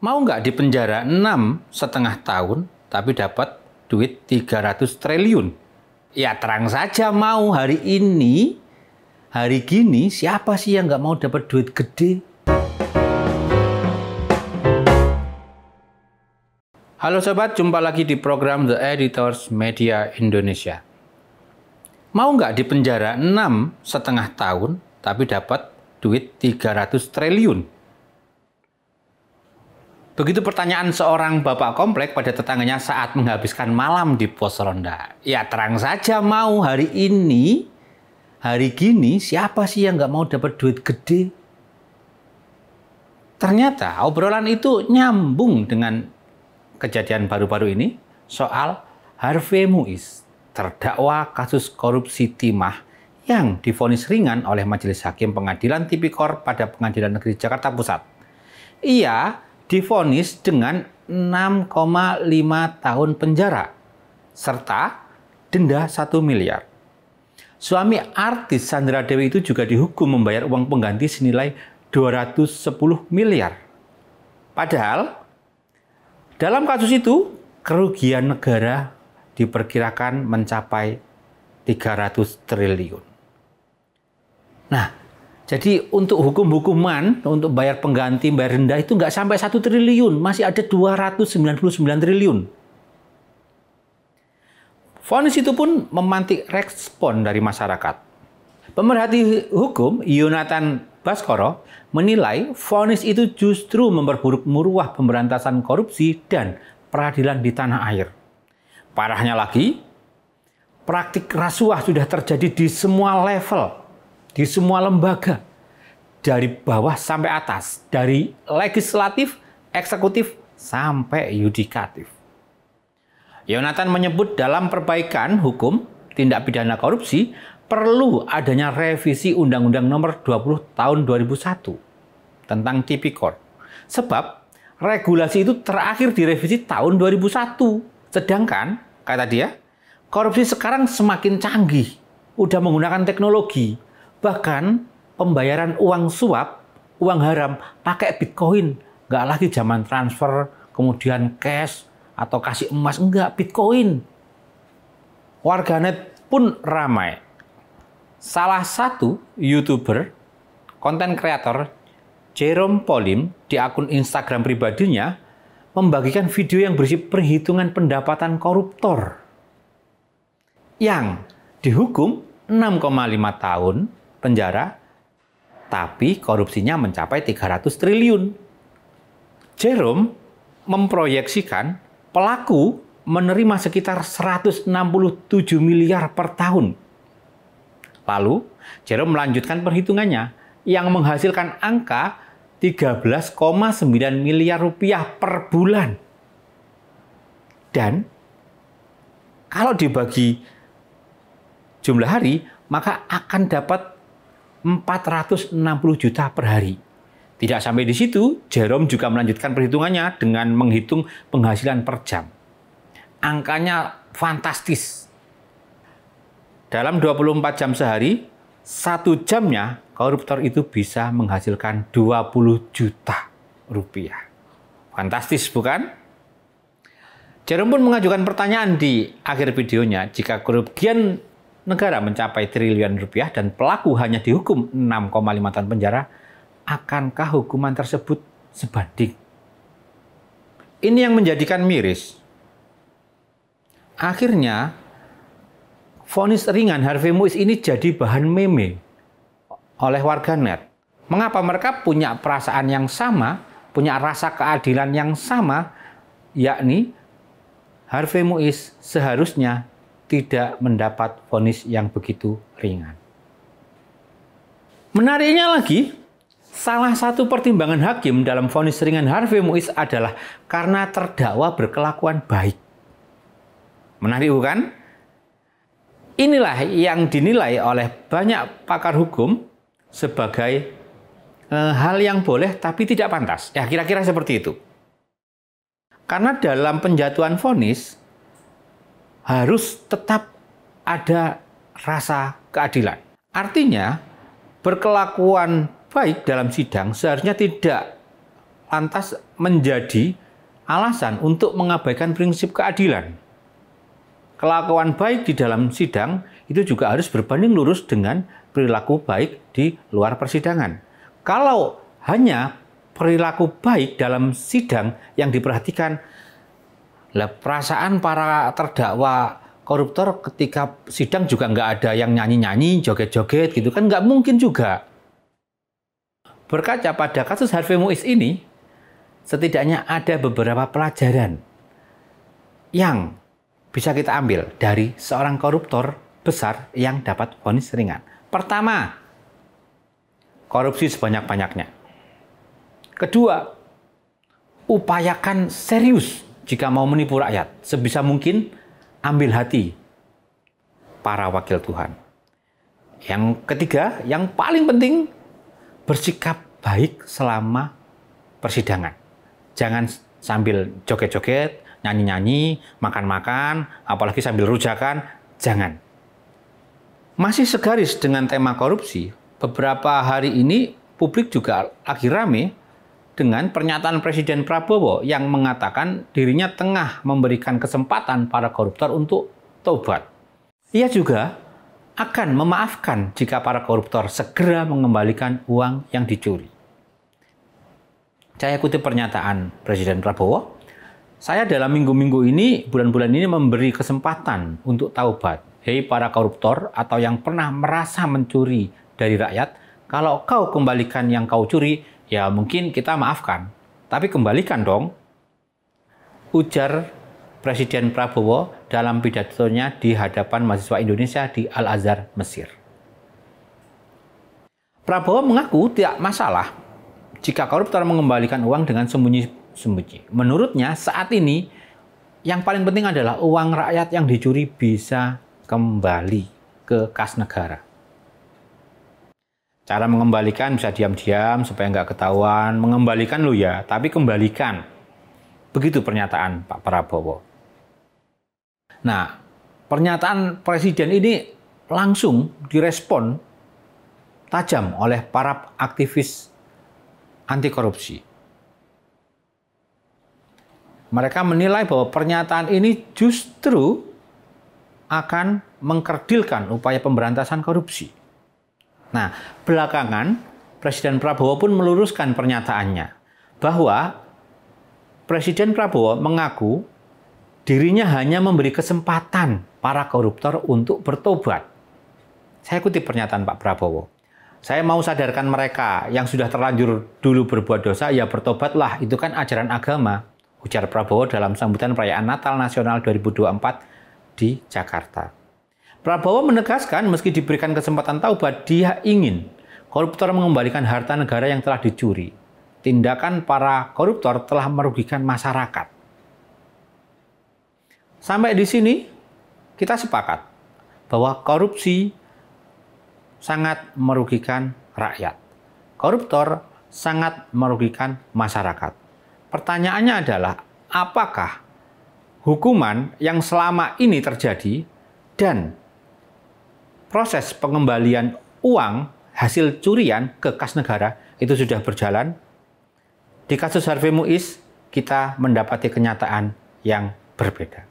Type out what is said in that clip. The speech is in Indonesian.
Mau nggak dipenjara 6,5 tahun, tapi dapat duit 300 triliun? Ya terang saja mau. Hari ini, hari gini, siapa sih yang nggak mau dapat duit gede? Halo sobat, jumpa lagi di program The Editors Media Indonesia. Mau nggak dipenjara 6,5 tahun, tapi dapat duit 300 triliun? Begitu pertanyaan seorang bapak komplek pada tetangganya saat menghabiskan malam di pos ronda. Ya terang saja mau. Hari ini, hari gini, siapa sih yang nggak mau dapat duit gede? Ternyata obrolan itu nyambung dengan kejadian baru-baru ini soal Harvey Muiz, terdakwa kasus korupsi timah yang divonis ringan oleh Majelis Hakim Pengadilan Tipikor pada Pengadilan Negeri Jakarta Pusat. Ia divonis dengan 6,5 tahun penjara serta denda 1 miliar. Suami artis Sandra Dewi itu juga dihukum membayar uang pengganti senilai 210 miliar. Padahal dalam kasus itu kerugian negara diperkirakan mencapai 300 triliun. Nah, jadi untuk hukum-hukuman, untuk bayar pengganti, bayar denda itu nggak sampai 1 triliun, masih ada 299 triliun. Vonis itu pun memantik respon dari masyarakat. Pemerhati hukum Yonatan Baskoro menilai vonis itu justru memperburuk marwah pemberantasan korupsi dan peradilan di tanah air. Parahnya lagi, praktik rasuah sudah terjadi di semua level, di semua lembaga, dari bawah sampai atas, dari legislatif, eksekutif, sampai yudikatif. Yonatan menyebut dalam perbaikan hukum tindak pidana korupsi perlu adanya revisi Undang-Undang Nomor 20 Tahun 2001 tentang Tipikor. Sebab regulasi itu terakhir direvisi tahun 2001. Sedangkan, kata dia, korupsi sekarang semakin canggih, udah menggunakan teknologi. Bahkan pembayaran uang suap, uang haram pakai Bitcoin. Nggak lagi zaman transfer, kemudian cash, atau kasih emas. Enggak, Bitcoin. Warganet pun ramai. Salah satu YouTuber, konten kreator, Jerome Pauline, di akun Instagram pribadinya, membagikan video yang berisi perhitungan pendapatan koruptor yang dihukum 6,5 tahun penjara, tapi korupsinya mencapai 300 triliun. Jerome memproyeksikan pelaku menerima sekitar 167 miliar per tahun. Lalu, Jerome melanjutkan perhitungannya yang menghasilkan angka 13,9 miliar rupiah per bulan. Dan kalau dibagi jumlah hari, maka akan dapat 460 juta per hari. Tidak sampai di situ, Jerome juga melanjutkan perhitungannya dengan menghitung penghasilan per jam. Angkanya fantastis. Dalam 24 jam sehari, 1 jamnya koruptor itu bisa menghasilkan 20 juta rupiah. Fantastis, bukan? Jerome pun mengajukan pertanyaan di akhir videonya, jika kerugian negara mencapai triliunan rupiah dan pelaku hanya dihukum 6,5 tahun penjara, akankah hukuman tersebut sebanding? Ini yang menjadikan miris. Akhirnya, vonis ringan Harvey Muiz ini jadi bahan meme oleh warganet. Mengapa? Mereka punya perasaan yang sama, punya rasa keadilan yang sama, yakni Harvey Muiz seharusnya tidak mendapat vonis yang begitu ringan. Menariknya lagi, salah satu pertimbangan hakim dalam vonis ringan Harvey Muiz adalah karena terdakwa berkelakuan baik. Menarik bukan? Inilah yang dinilai oleh banyak pakar hukum sebagai hal yang boleh tapi tidak pantas. Ya, kira-kira seperti itu. Karena dalam penjatuhan vonis harus tetap ada rasa keadilan. Artinya, berkelakuan baik dalam sidang seharusnya tidak lantas menjadi alasan untuk mengabaikan prinsip keadilan. Kelakuan baik di dalam sidang itu juga harus berbanding lurus dengan perilaku baik di luar persidangan. Kalau hanya perilaku baik dalam sidang yang diperhatikan, perasaan para terdakwa koruptor ketika sidang juga nggak ada yang nyanyi-nyanyi, joget-joget gitu kan, nggak mungkin juga. Berkaca pada kasus Harvey Muiz ini, setidaknya ada beberapa pelajaran yang bisa kita ambil dari seorang koruptor besar yang dapat vonis ringan. Pertama, korupsi sebanyak-banyaknya. Kedua, upayakan serius jika mau menipu rakyat. Sebisa mungkin ambil hati para wakil Tuhan. Yang ketiga, yang paling penting, bersikap baik selama persidangan. Jangan sambil joget-joget, nyanyi-nyanyi, makan-makan, apalagi sambil rujakan, jangan. Masih segaris dengan tema korupsi, beberapa hari ini publik juga lagi rame dengan pernyataan Presiden Prabowo yang mengatakan dirinya tengah memberikan kesempatan para koruptor untuk taubat. Ia juga akan memaafkan jika para koruptor segera mengembalikan uang yang dicuri. Saya kutip pernyataan Presiden Prabowo, saya dalam minggu-minggu ini, bulan-bulan ini memberi kesempatan untuk taubat. Hei para koruptor atau yang pernah merasa mencuri dari rakyat, kalau kau kembalikan yang kau curi, ya mungkin kita maafkan. Tapi kembalikan dong, ujar Presiden Prabowo dalam pidatonya di hadapan mahasiswa Indonesia di Al-Azhar, Mesir. Prabowo mengaku tidak masalah jika koruptor mengembalikan uang dengan sembunyi-sembunyi. Menurutnya saat ini yang paling penting adalah uang rakyat yang dicuri bisa kembali ke kas negara. Cara mengembalikan bisa diam-diam supaya nggak ketahuan. Mengembalikan lo ya, tapi kembalikan. Begitu pernyataan Pak Prabowo. Nah, pernyataan Presiden ini langsung direspon tajam oleh para aktivis anti korupsi. Mereka menilai bahwa pernyataan ini justru akan mengkerdilkan upaya pemberantasan korupsi. Nah, belakangan Presiden Prabowo pun meluruskan pernyataannya bahwa Presiden Prabowo mengaku dirinya hanya memberi kesempatan para koruptor untuk bertobat. Saya kutip pernyataan Pak Prabowo. Saya mau sadarkan mereka yang sudah terlanjur dulu berbuat dosa, ya bertobatlah, itu kan ajaran agama, ujar Prabowo dalam sambutan perayaan Natal Nasional 2024 di Jakarta. Prabowo menegaskan meski diberikan kesempatan taubat, dia ingin koruptor mengembalikan harta negara yang telah dicuri. Tindakan para koruptor telah merugikan masyarakat. Sampai di sini kita sepakat bahwa korupsi sangat merugikan rakyat. Koruptor sangat merugikan masyarakat. Pertanyaannya adalah, apakah hukuman yang selama ini terjadi dan proses pengembalian uang hasil curian ke kas negara itu sudah berjalan? Di kasus Harvey Muiz, kita mendapati kenyataan yang berbeda.